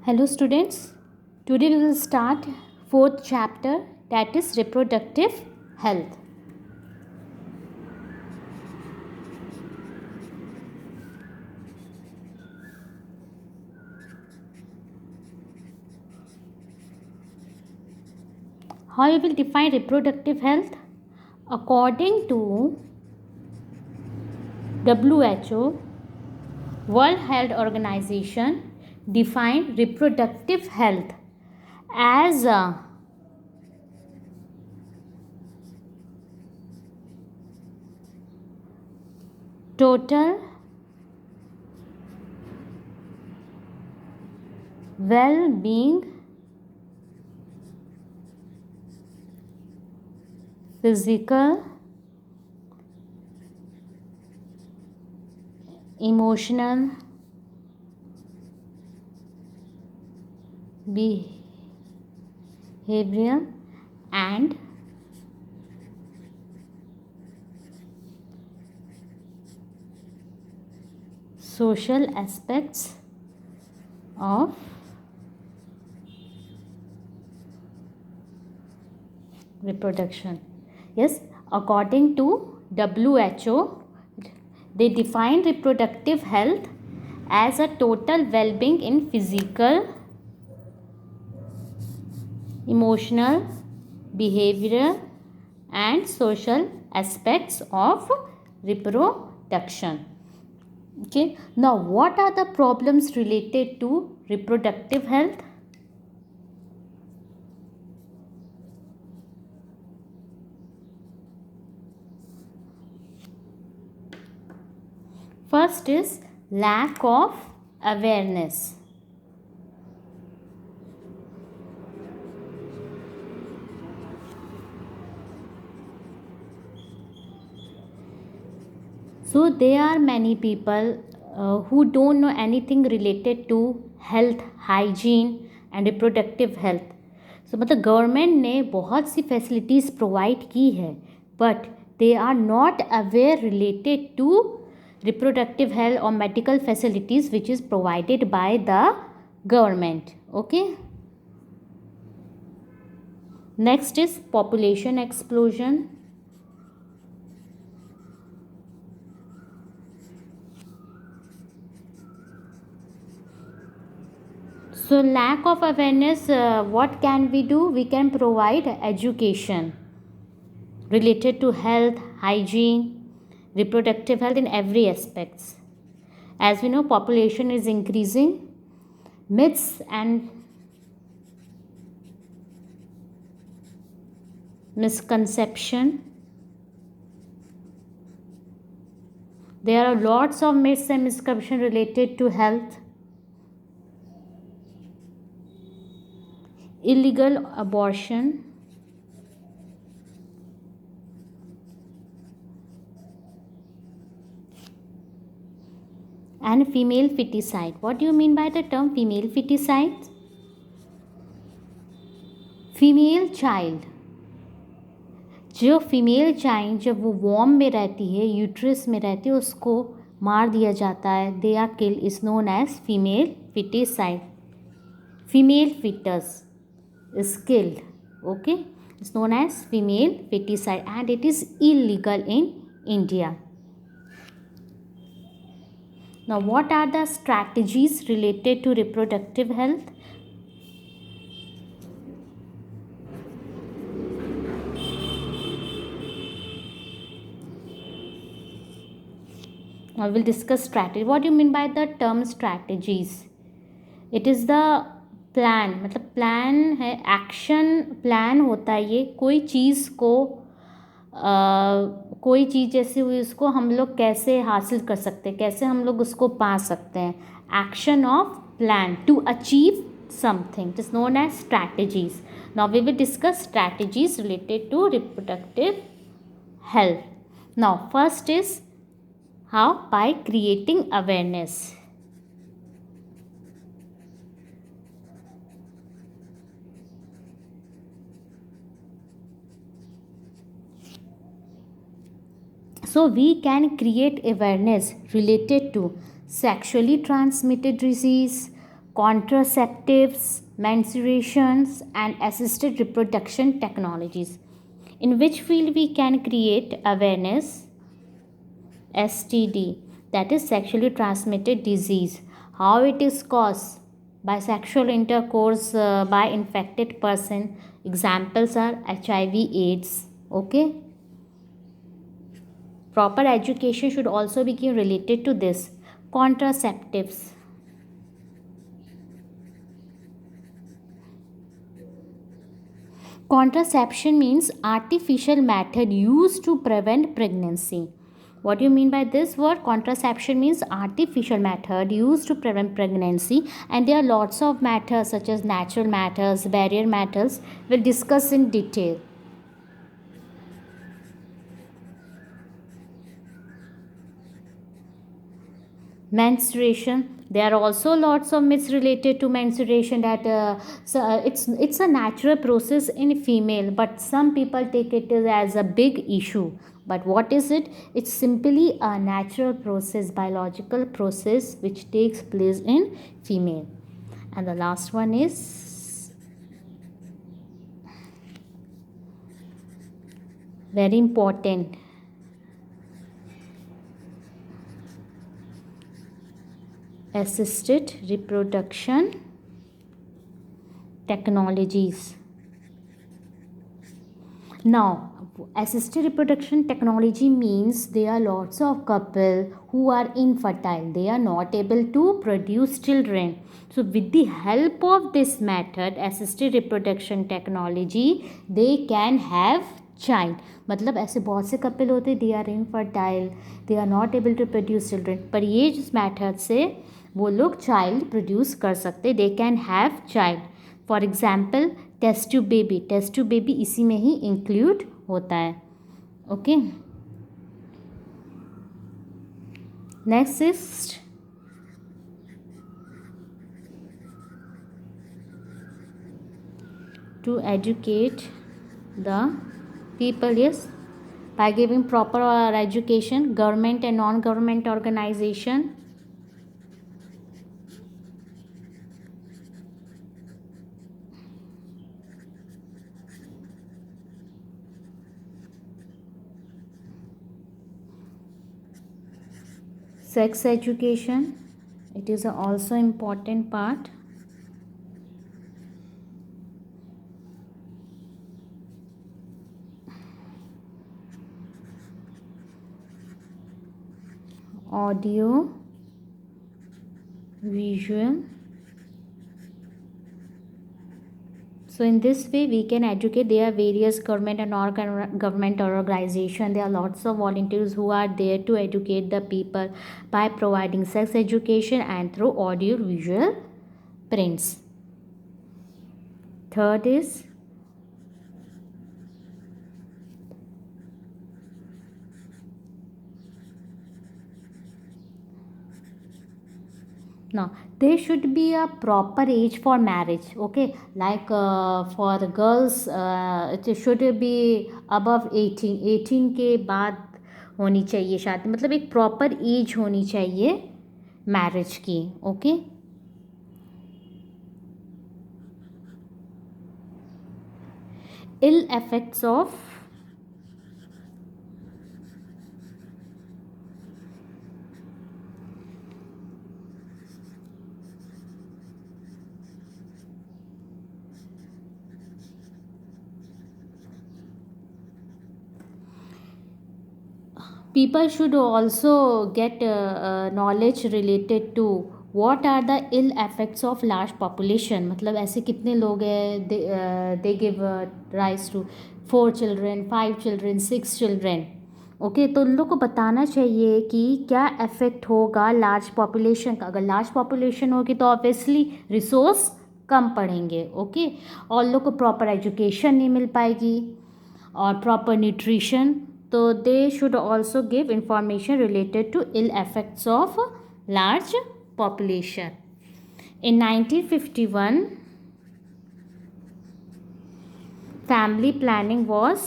Hello students, today we will start fourth chapter, that is reproductive health. How you will define reproductive health? According to WHO, World Health Organization define reproductive health as a total well-being, physical, emotional, behavioral, and social aspects of reproduction. Yes, according to WHO, they define reproductive health as a total well-being in physical, emotional, behavioral, and social aspects of reproduction. Okay, now what are the problems related to reproductive health? First is lack of awareness. So there are many people who don't know anything related to health, hygiene and reproductive health. So मतलब government ने बहुत सी facilities provide की है, but they are not aware related to reproductive health or medical facilities which is provided by the government. Okay, next is population explosion. So lack of awareness, what can we do? We can provide education related to health, hygiene, reproductive health in every aspects. As we know, population is increasing. Myths and misconception. There are lots of myths and misconception related to health. Illegal abortion. And female feticide. What do you mean by the term female feticide? Female child, जो female child जब वो warm में रहती है, uterus में रहती है, उसको मार दिया जाता है. They are kill is known as female feticide. Female fetus is killed. Okay, it's known as female feticide and it is illegal in India. Now, what are the strategies related to reproductive health? Now, we'll discuss strategy. What do you mean by the term strategies? It is the plan, मतलब plan है, action plan होता है. ये कोई चीज़ को कोई चीज़ जैसे हुई उसको हम लोग कैसे हासिल कर सकते हैं, कैसे हम लोग उसको पा सकते हैं. Action of plan to achieve something is known as strategies. Now we will discuss strategies related to reproductive health. Now first is how, by creating awareness. So we can create awareness related to sexually transmitted disease, contraceptives, menstruations, and assisted reproduction technologies. In which field we can create awareness? STD, that is sexually transmitted disease. How it is caused? By sexual intercourse by infected person. Examples are HIV/AIDS. Okay. Proper education should also be given related to this. Contraceptives. Contraception means artificial method used to prevent pregnancy. What do you mean by this word? Contraception means artificial method used to prevent pregnancy, and there are lots of methods such as natural methods, barrier methods. We'll discuss in detail. Menstruation, there are also lots of myths related to menstruation, that it's a natural process in female, but some people take it as a big issue. But what is it? It's simply a natural process, biological process which takes place in female. And the last one is very important. Assisted reproduction technologies. Now, assisted reproduction technology means there are lots of couple who are infertile. They are not able to produce children. So with the help of this method, assisted reproduction technology, they can have child. मतलब ऐसे बहुत से couple होते, they are infertile, they are not able to produce children, पर ये जिस method से वो लोग चाइल्ड प्रोड्यूस कर सकते, they can have child. For example test tube baby, test tube baby इसी में ही इंक्लूड होता है. Okay, next is to educate the people. Yes, by giving proper education, government and non-government organization. Sex education, it is also important part. Audio visual. So in this way we can educate. There are various government and non-government organization. There are lots of volunteers who are there to educate the people by providing sex education and through audio visual prints. Third is now there should be a proper age for marriage. Okay, like for girls it should be above 18 के बाद होनी चाहिए शादी, मतलब एक proper as होनी चाहिए marriage की. Okay, ill effects of people should also get knowledge related to what are the ill effects of large population. मतलब ऐसे कितने लोग हैं, they give rise to 4 children, 5 children, 6 children. Okay, तो उन लोग को बताना चाहिए कि क्या इफ़ेक्ट होगा लार्ज पॉपुलेशन का. अगर लार्ज पॉपुलेशन होगी तो ऑब्वियसली रिसोर्स कम पड़ेंगे. ओके, और लोग को प्रॉपर एजुकेशन नहीं मिल पाएगी और प्रॉपर न्यूट्रिशन. तो they should also give information related to ill effects of large population. In 1951, family planning was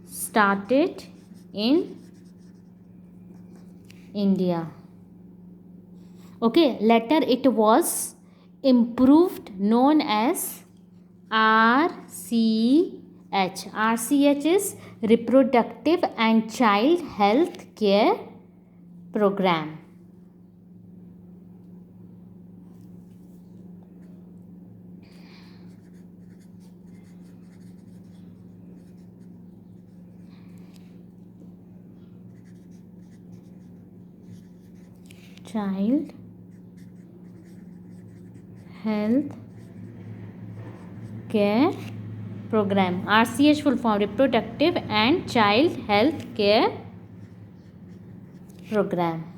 started in India. Okay, later it was improved, known as RCH. RCH is Reproductive and Child Health Care Program. Child Health Care Program. RCH full form, Reproductive and Child Health Care Program.